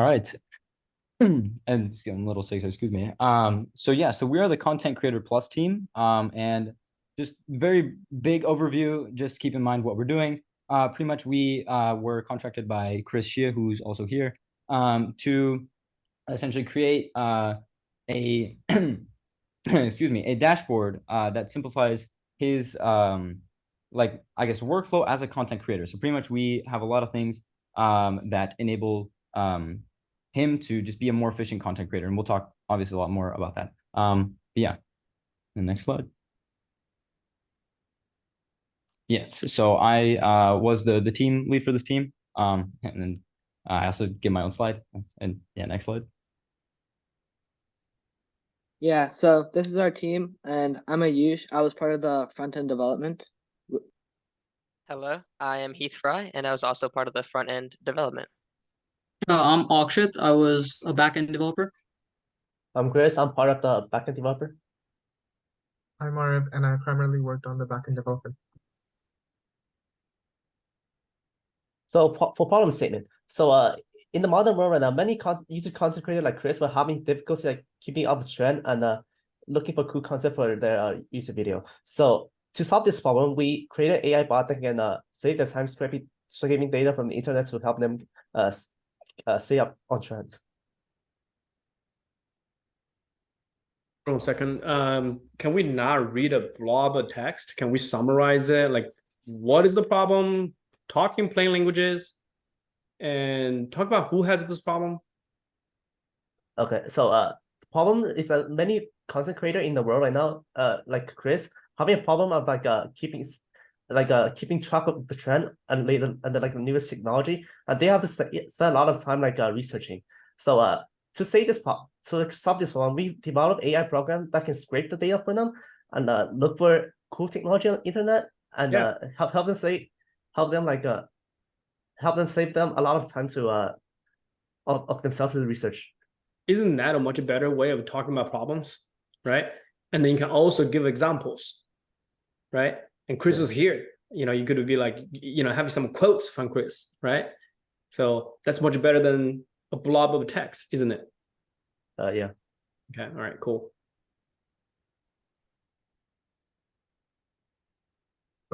All right. And it's getting a little sick, so excuse me. So yeah, so we are the Content Creator Plus team. And just very big overview, just keep in mind what we're doing. Pretty much we were contracted by Chris Shia, who's also here, to essentially create a excuse me, a dashboard that simplifies his like I guess workflow as a content creator. So pretty much we have a lot of things that enable him to just be a more efficient content creator, and we'll talk obviously a lot more about that. Yeah, the next slide. Yes, so I was the team lead for this team, and then I also give my own slide. And yeah, next slide. Yeah, so this is our team, and I'm Ayush. I was part of the front-end development. Hello, I am Heath Fry, and I was also part of the front end development. I'm Akshit. I was a backend developer. I'm Chris. I'm part of the backend developer. I'm Arif, and I primarily worked on the backend development. So for problem statement, in the modern world right now, many user content creators like Chris were having difficulty like keeping up the trend and looking for cool concept for their YouTube video. So to solve this problem, we created AI bot that can save their time scraping data from the internet to help them stay up on trends. Hold on a second. Can we not read a blob of text? Can we summarize it? Like, what is the problem? Talk in plain languages and talk about who has this problem. Okay, so the problem is that many content creators in the world right now, like Chris, having a problem of keeping track of the trend and the newest technology, and they have to spend a lot of time researching. So to solve this problem, we developed AI program that can scrape the data for them and look for cool technology on the internet and help them save them a lot of time to of themselves to research. Isn't that a much better way of talking about problems, right? And then you can also give examples, right? And Chris is here. You could be like, having some quotes from Chris, right? So that's much better than a blob of text, isn't it? Yeah. Okay. All right. Cool.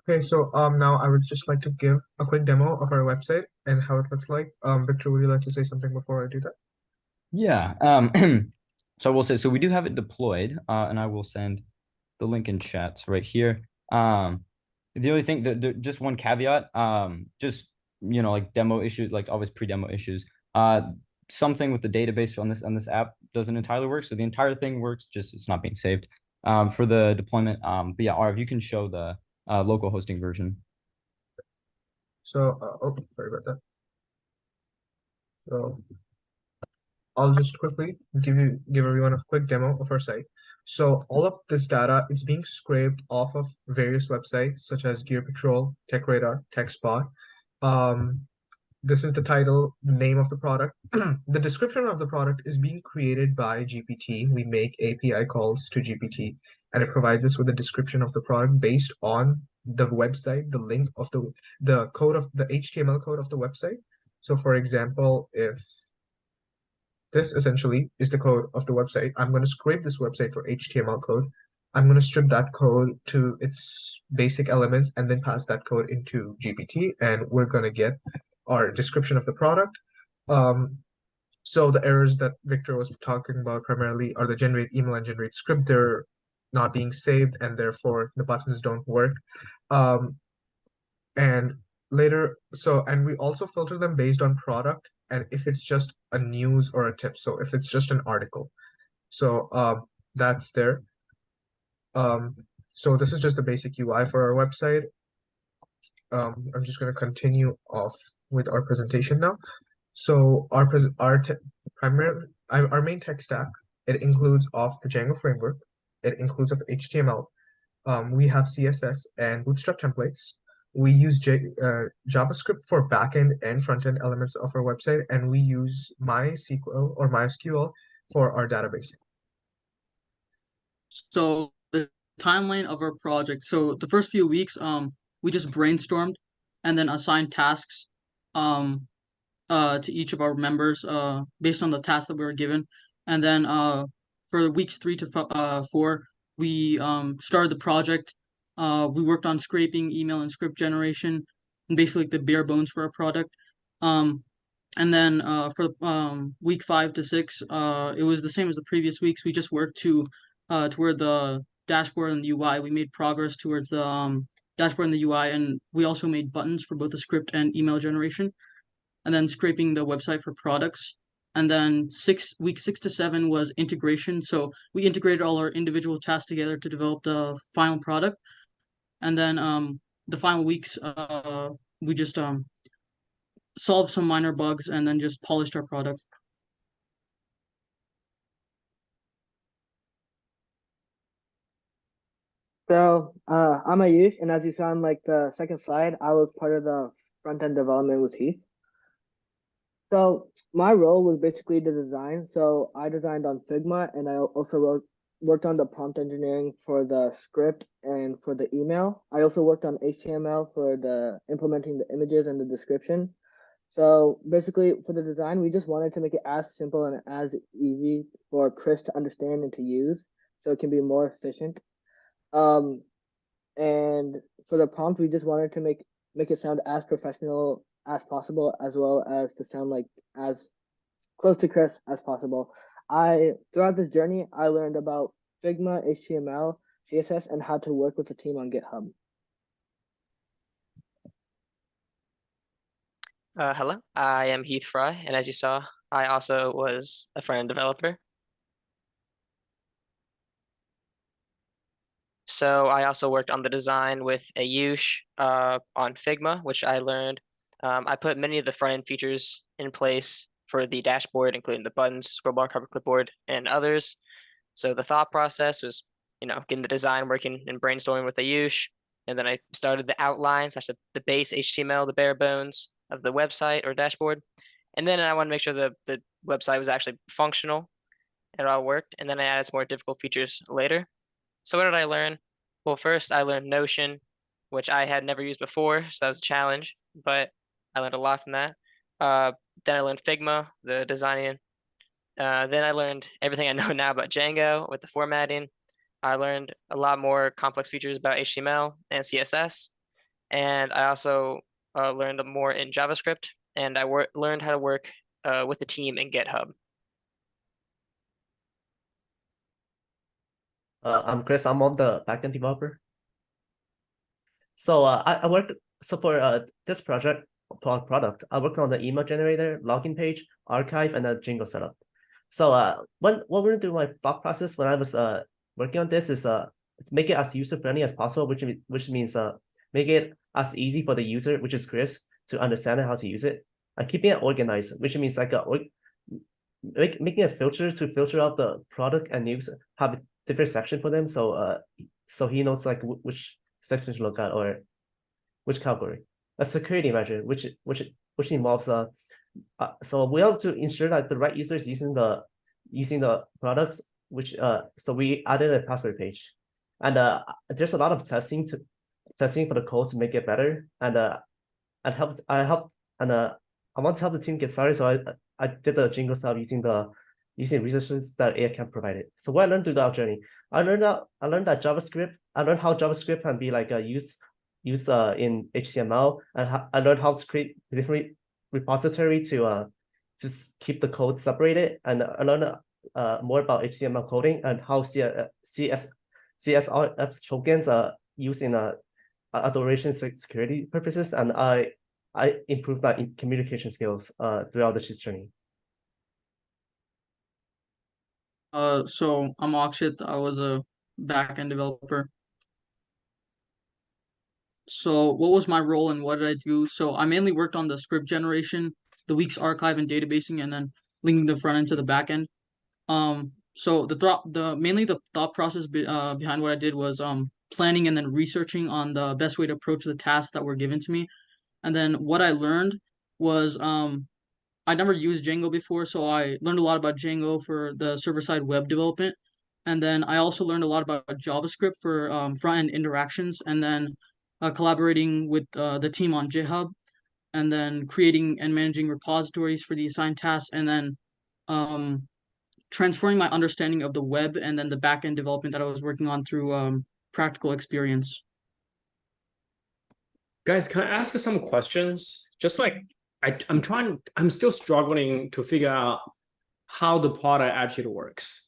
Okay, so now I would just like to give a quick demo of our website and how it looks like. Victor, would you like to say something before I do that? Yeah. So I will say, so we do have it deployed, and I will send the link in chats right here. The only thing that just one caveat, just like demo issues, like always pre-demo issues. Something with the database on this app doesn't entirely work. So the entire thing works, just it's not being saved. For the deployment. But yeah, Arv, you can show the local hosting version. So, oh, sorry about that. So I'll just quickly give everyone a quick demo of our site. So all of this data is being scraped off of various websites such as Gear Patrol, Tech Radar, TechSpot. This is the title, the name of the product. The description of the product is being created by GPT. We make API calls to GPT, and it provides us with a description of the product based on the website, the link of the code of the HTML code of the website. So for example, if this essentially is the code of the website, I'm going to scrape this website for HTML code. I'm going to strip that code to its basic elements and then pass that code into GPT, and we're going to get our description of the product. So the errors that Victor was talking about primarily are the generate email and generate script. They're not being saved, and therefore the buttons don't work. And we also filter them based on product and if it's just a news or a tip. So if it's just an article. So that's there. So this is just the basic UI for our website. I'm just going to continue off with our presentation now. So our main tech stack, it includes of the Django framework, it includes of HTML. We have CSS and Bootstrap templates. We use JavaScript for backend and front-end elements of our website, and we use MySQL for our database. So the timeline of our project. So the first few weeks, we just brainstormed and then assigned tasks to each of our members based on the task that we were given. And then for weeks 3 to 4, we started the project. We worked on scraping, email, and script generation, and basically like the bare bones for our product. And then for week 5 to 6, it was the same as the previous weeks. We just worked toward the dashboard and the UI. We made progress towards the dashboard and the UI, and we also made buttons for both the script and email generation, and then scraping the website for products. And then week 6 to 7 was integration. So we integrated all our individual tasks together to develop the final product. And then the final weeks, we just solved some minor bugs and then just polished our product. So I'm Ayush, and as you saw on like the second slide, I was part of the front end development with Heath. So my role was basically the design. So I designed on Figma, and I also worked on the prompt engineering for the script and for the email. I also worked on HTML for the implementing the images and the description. So basically for the design, we just wanted to make it as simple and as easy for Chris to understand and to use so it can be more efficient. And for the prompt, we just wanted to make it sound as professional as possible, as well as to sound like as close to Chris as possible. Throughout this journey, I learned about Figma, HTML, CSS, and how to work with the team on GitHub. Hello, I am Heath Fry, and as you saw, I also was a front-end developer. So I also worked on the design with Ayush on Figma, which I learned. I put many of the front-end features in place for the dashboard, including the buttons, scroll bar, cover clipboard, and others. So the thought process was, getting the design working and brainstorming with Ayush. And then I started the outline, slash the base HTML, the bare bones of the website or dashboard. And then I wanted to make sure the website was actually functional and it all worked. And then I added some more difficult features later. So what did I learn? Well, first I learned Notion, which I had never used before, so that was a challenge, but I learned a lot from that. Then I learned Figma, the designing. Then I learned everything I know now about Django with the formatting. I learned a lot more complex features about HTML and CSS. And I also learned more in JavaScript, and I learned how to work with the team in GitHub. I'm Chris. I'm on the backend developer. So I worked for this product. I worked on the email generator, login page, archive, and the Jingle setup. So what we're gonna do my thought process when I was working on this is to make it as user friendly as possible, which means make it as easy for the user, which is Chris, to understand how to use it, and keeping it organized, which means like making a filter to filter out the product and news, have a different section for them, so he knows like which section to look at or which category. A security measure, which involves so we have to ensure that the right user is using the products, which so we added a password page, and there's a lot of testing for the code to make it better, and I want to help the team get started, so I did the Jingle stuff using resources that AirCamp provided. So what I learned through that journey, I learned how JavaScript can be like used in HTML, and I learned how to create different repository to keep the code separated, and I learned more about HTML coding and how CSRF tokens are used in adoration security purposes, and I improved my communication skills throughout this journey. So I'm Akshit. I was a back-end developer. So what was my role and what did I do? So I mainly worked on the script generation, the week's archive and databasing, and then linking the front end to the back end. So mainly the thought process behind what I did was planning and then researching on the best way to approach the tasks that were given to me. And then what I learned was I never used Django before, so I learned a lot about Django for the server-side web development. And then I also learned a lot about JavaScript for front-end interactions, and then collaborating with the team on GitHub. and then creating and managing repositories for the assigned tasks, and then transferring my understanding of the web and then the back-end development that I was working on through practical experience. Guys, can I ask you some questions? Just like I'm still struggling to figure out how the product actually works.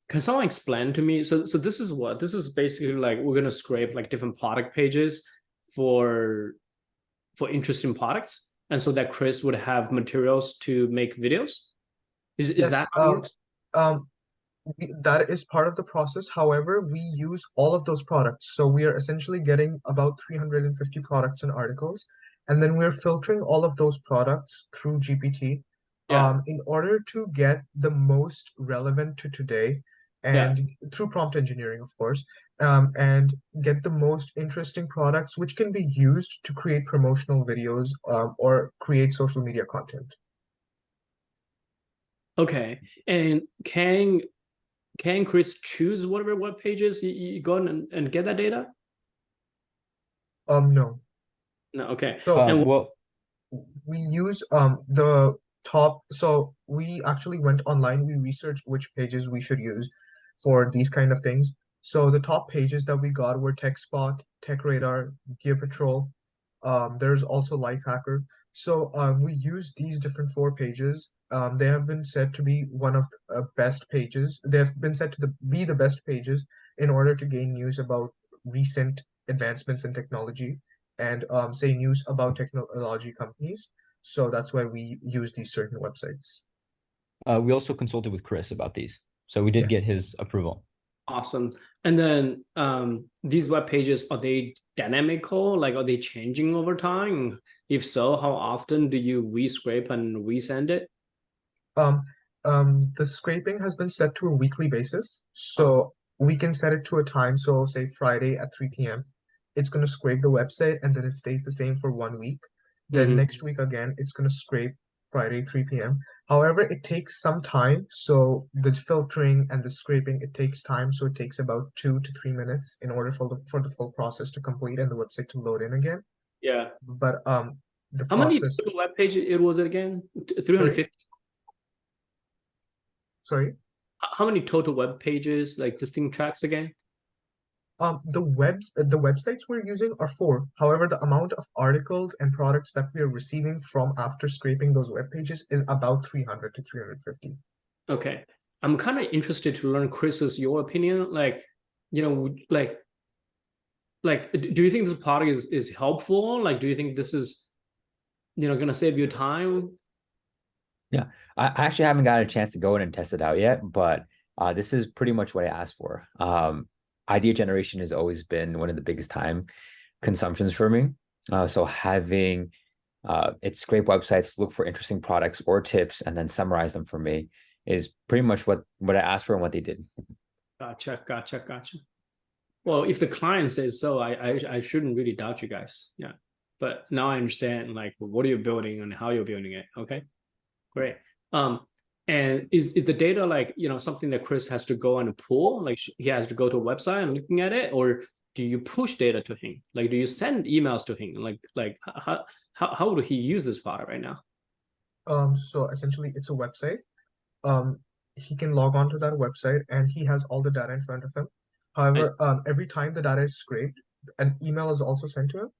Can someone explain to me? So this is what? This is basically like we're gonna scrape like different product pages for interesting products, and so that Chris would have materials to make videos. Is Yes, that how it works? That is part of the process. However, we use all of those products. So we are essentially getting about 350 products and articles, and then we're filtering all of those products through GPT Yeah. in order to get the most relevant to today, and through prompt engineering, of course, and get the most interesting products which can be used to create promotional videos or create social media content. Okay. And can Chris choose whatever web pages you go and get that data? No. No. Okay. So And Well, we use the top, so we actually went online, we researched which pages we should use for these kind of things. So the top pages that we got were TechSpot, TechRadar, Gear Patrol. There's also Lifehacker. So we use these different 4 pages. They have been said to be one of the best pages. They have been said to be the best pages in order to gain news about recent advancements in technology and say news about technology companies. So that's why we use these certain websites. we also consulted with Chris about these, so we did get Yes. his approval. awesome. And then these web pages, are they dynamical? Like, are they changing over time? If so, how often do you rescrape and resend it? The scraping has been set to a weekly basis, so we can set it to a time. So say Friday at 3 p.m. It's going to scrape the website, and then it stays the same for 1 week. Then Mhm. next week again, it's going to scrape Friday 3 p.m. However, it takes some time. So the filtering and the scraping, it takes time. So it takes about 2 to 3 minutes in order for the full process to complete and the website to load in again. Yeah. But the How many process, total web pages it was it again? sorry, 350. sorry. How many total web pages like this thing tracks again? The websites we're using are 4. However, the amount of articles and products that we are receiving from after scraping those web pages is about 300 to 350. Okay. I'm kind of interested to learn, Chris's, your opinion. Like, you know, do you think this product is helpful? Like, do you think this is, gonna save you time? Yeah, I actually haven't gotten a chance to go in and test it out yet, but this is pretty much what I asked for. Idea generation has always been one of the biggest time consumptions for me. So having it scrape websites, look for interesting products or tips, and then summarize them for me is pretty much what I asked for and what they did. Gotcha. Well, if the client says so, I shouldn't really doubt you guys. Yeah. But now I understand like what are you building and how you're building it. Okay. Great. And is the data like, something that Chris has to go and pull? Like he has to go to a website and looking at it, or do you push data to him? Like, do you send emails to him? Like how would he use this product right now? So essentially it's a website. He can log on to that website and he has all the data in front of him. However, every time the data is scraped, an email is also sent to him.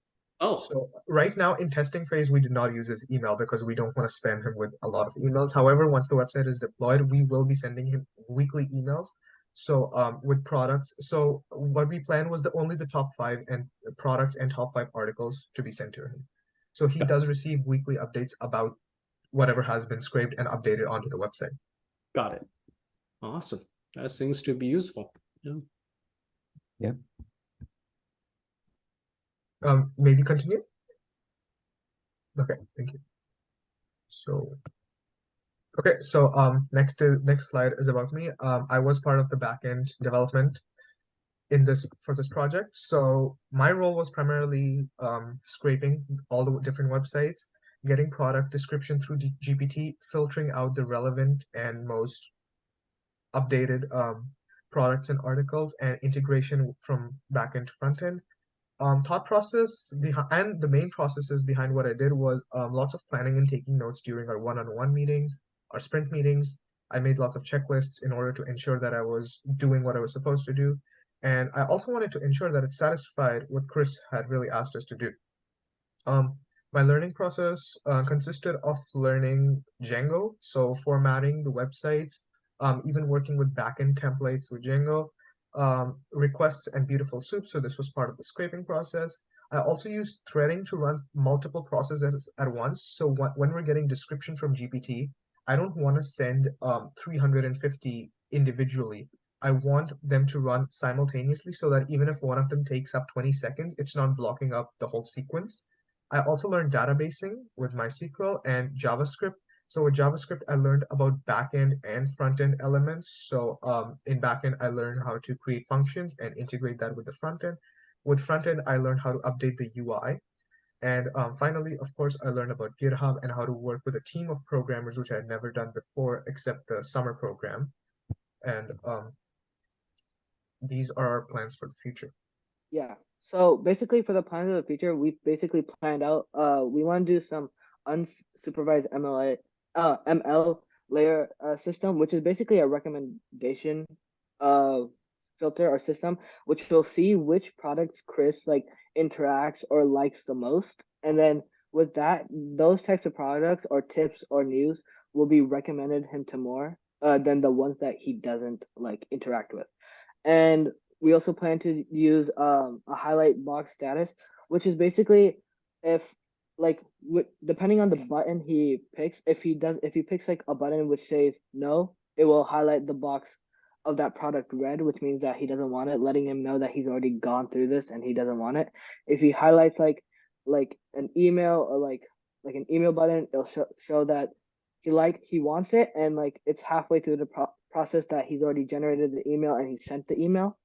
Oh, So right now in testing phase, we did not use his email because we don't want to spam him with a lot of emails. However, once the website is deployed, we will be sending him weekly emails. So with products, so what we planned was only the top 5 and products and top 5 articles to be sent to him. So he does receive weekly updates about whatever has been scraped and updated onto the website. got it. Awesome. That seems to be useful. Yeah. Yeah. Maybe continue. Okay, thank you. So, okay, so next slide is about me. I was part of the backend development for this project. So my role was primarily scraping all the different websites, getting product description through GPT, filtering out the relevant and most updated products and articles, and integration from backend to frontend. Thought process behind, and the main processes behind what I did was lots of planning and taking notes during our one-on-one meetings, our sprint meetings. I made lots of checklists in order to ensure that I was doing what I was supposed to do. And I also wanted to ensure that it satisfied what Chris had really asked us to do. Um, my learning process consisted of learning Django, so formatting the websites, even working with backend templates with Django, requests and beautiful soup. So this was part of the scraping process. I also used threading to run multiple processes at once. So when we're getting description from GPT, I don't want to send 350 individually. I want them to run simultaneously so that even if one of them takes up 20 seconds, it's not blocking up the whole sequence. I also learned databasing with MySQL and JavaScript. So with JavaScript, I learned about backend and front-end elements. So in backend, I learned how to create functions and integrate that with the front-end. With front-end, I learned how to update the UI. And finally, of course, I learned about GitHub and how to work with a team of programmers, which I had never done before, except the summer program. And these are our plans for the future. Yeah. So basically for the plans of the future, we basically planned out we want to do some unsupervised ML layer system, which is basically a recommendation filter or system, which will see which products Chris like interacts or likes the most. And then with that, those types of products or tips or news will be recommended him to more than the ones that he doesn't like interact with. And we also plan to use a highlight box status, which is basically if like depending on the button he picks, if he picks like a button which says no, it will highlight the box of that product red, which means that he doesn't want it, letting him know that he's already gone through this and he doesn't want it. If he highlights like an email or like an email button, it'll show that he wants it, and like it's halfway through the process that he's already generated the email and he sent the email.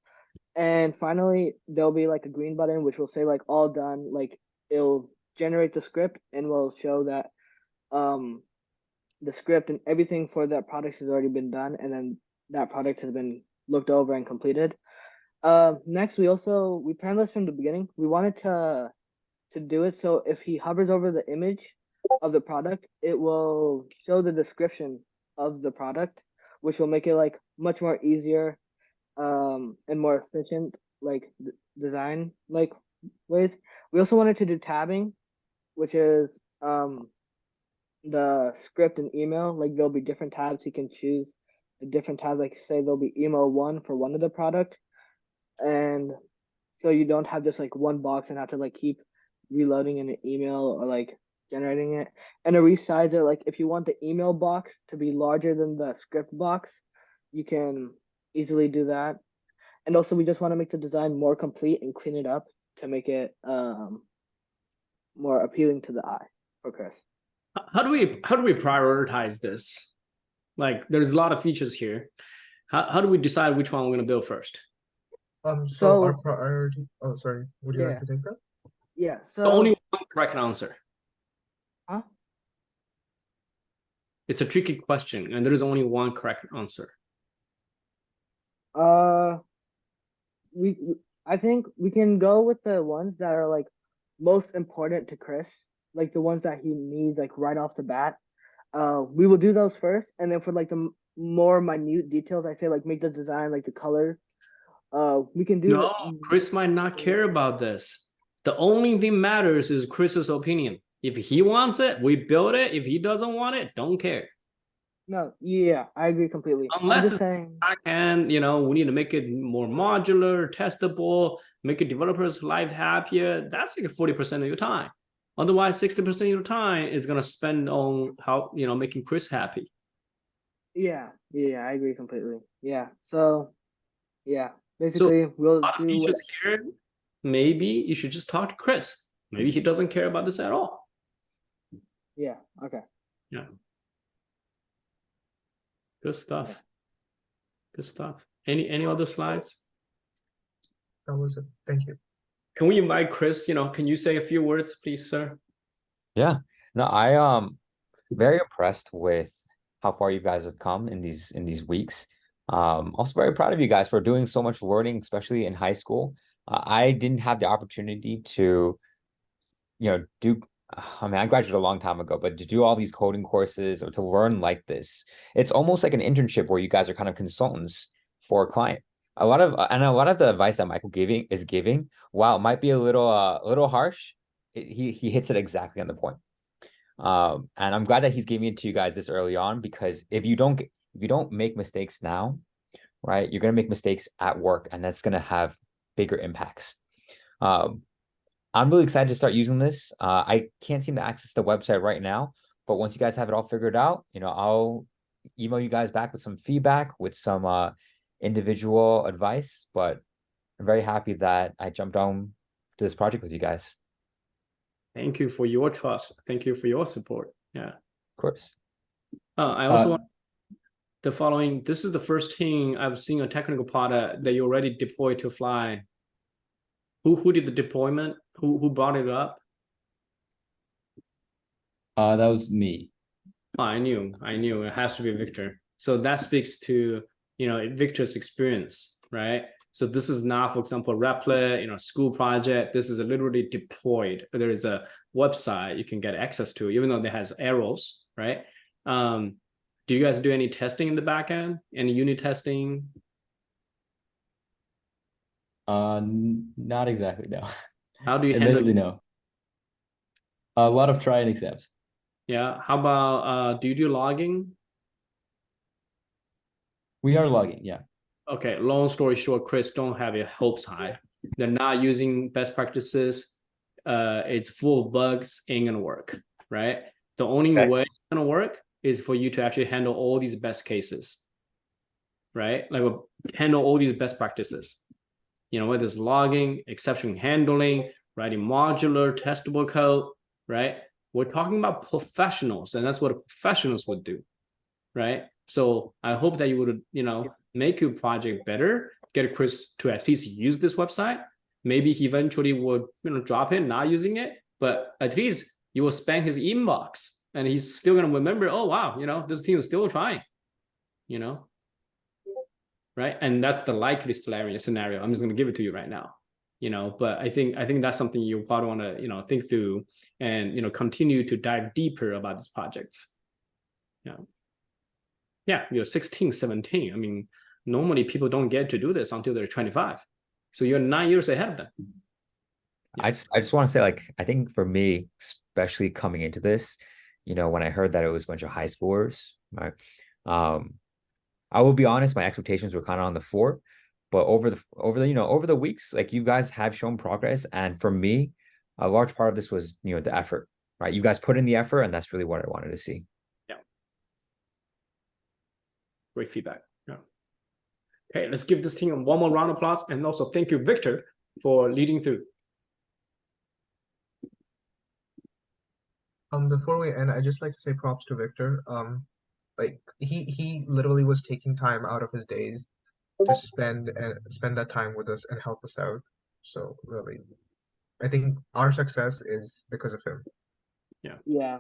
And finally, there'll be like a green button which will say like all done. Like it'll generate the script and will show that the script and everything for that product has already been done, and then that product has been looked over and completed. Next, we planned this from the beginning. We wanted to do it so if he hovers over the image of the product, it will show the description of the product, which will make it like much more easier and more efficient like design like ways. We also wanted to do tabbing, which is the script and email. Like there'll be different tabs you can choose. The different tabs, like say there'll be email 1 for one of the product, and so you don't have just like one box and have to like keep reloading an email or like generating it. And a resizer, like if you want the email box to be larger than the script box, you can easily do that. And also we just want to make the design more complete and clean it up to make it more appealing to the eye for Chris. How do we prioritize this? Like there's a lot of features here. How do we decide which one we're going to build first? So our priority. Oh, sorry. Would you like to take that? Yeah. So only one correct answer. Huh? It's a tricky question, and there is only one correct answer. I think we can go with the ones that are like most important to Chris, like the ones that he needs like right off the bat. We will do those first, and then for like the more minute details, I say like make the design like the color. We can do. No, Chris might not care about this. The only thing matters is Chris's opinion. If he wants it, we build it. If he doesn't want it, don't care. No, yeah, I agree completely. Unless I'm just it's saying, backend, we need to make it more modular, testable, make it developers' life happier. That's like 40% of your time. Otherwise, 60% of your time is gonna spend on how making Chris happy. yeah, I agree completely. Yeah, so yeah, basically we'll A lot of do features here. Maybe you should just talk to Chris. Maybe he doesn't care about this at all. Yeah. Okay. Yeah. Good stuff. Good stuff. Any other slides? That was it. Thank you. Can we invite Chris? Can you say a few words, please, sir? Yeah. No, I very impressed with how far you guys have come in these weeks. Also very proud of you guys for doing so much learning, especially in high school. I didn't have the opportunity to, do. I mean, I graduated a long time ago, but to do all these coding courses or to learn like this, it's almost like an internship where you guys are kind of consultants for a client. A lot of the advice that Michael giving, while it might be a little harsh, he hits it exactly on the point. And I'm glad that he's giving it to you guys this early on, because if you don't make mistakes now, right, you're gonna make mistakes at work, and that's gonna have bigger impacts. I'm really excited to start using this. I can't seem to access the website right now, but once you guys have it all figured out, I'll email you guys back with some feedback, with some individual advice. But I'm very happy that I jumped on to this project with you guys. Thank you for your trust. Thank you for your support. Yeah. Of course. I also want the following. This is the first thing I've seen a technical product that you already deployed to fly. Who did the deployment? Who brought it up? That was me. Oh, I knew it has to be Victor. So that speaks to, Victor's experience, right? So this is not, for example, Replit, school project. This is literally deployed. There is a website you can get access to, even though it has arrows, right? Do you guys do any testing in the backend? Any unit testing? Not exactly, no. How do you handle Admittedly, it? no. A lot of try and accepts. Yeah. How about do you do logging? We are logging, yeah. Okay, long story short, Chris, don't have your hopes high. They're not using best practices. It's full of bugs, ain't gonna work, right? The only way it's gonna work is for you to actually handle all these best cases, right? Like handle all these best practices. Whether it's logging, exception handling, writing modular, testable code, right? We're talking about professionals, and that's what professionals would do, right? So I hope that you would, make your project better, get Chris to at least use this website. Maybe he eventually would, drop in, not using it, but at least you will spam his inbox and he's still going to remember, oh, wow, this team is still trying, right? And that's the likely scenario. I'm just going to give it to you right now, but I think that's something you probably want to, think through and, continue to dive deeper about these projects. Yeah, you're 16, 17. I mean, normally people don't get to do this until they're 25. So you're 9 years ahead of them. I just want to say, like, I think for me, especially coming into this, when I heard that it was a bunch of high schoolers, right? I will be honest, my expectations were kind of on the floor, but over the weeks, like, you guys have shown progress. And for me, a large part of this was, the effort, right? You guys put in the effort, and that's really what I wanted to see. Great feedback. Yeah. Okay, let's give this team one more round of applause, and also thank you, Victor, for leading through. Before we end, I'd just like to say props to Victor. Like he literally was taking time out of his days to spend that time with us and help us out. So really, I think our success is because of him. Yeah. Yeah.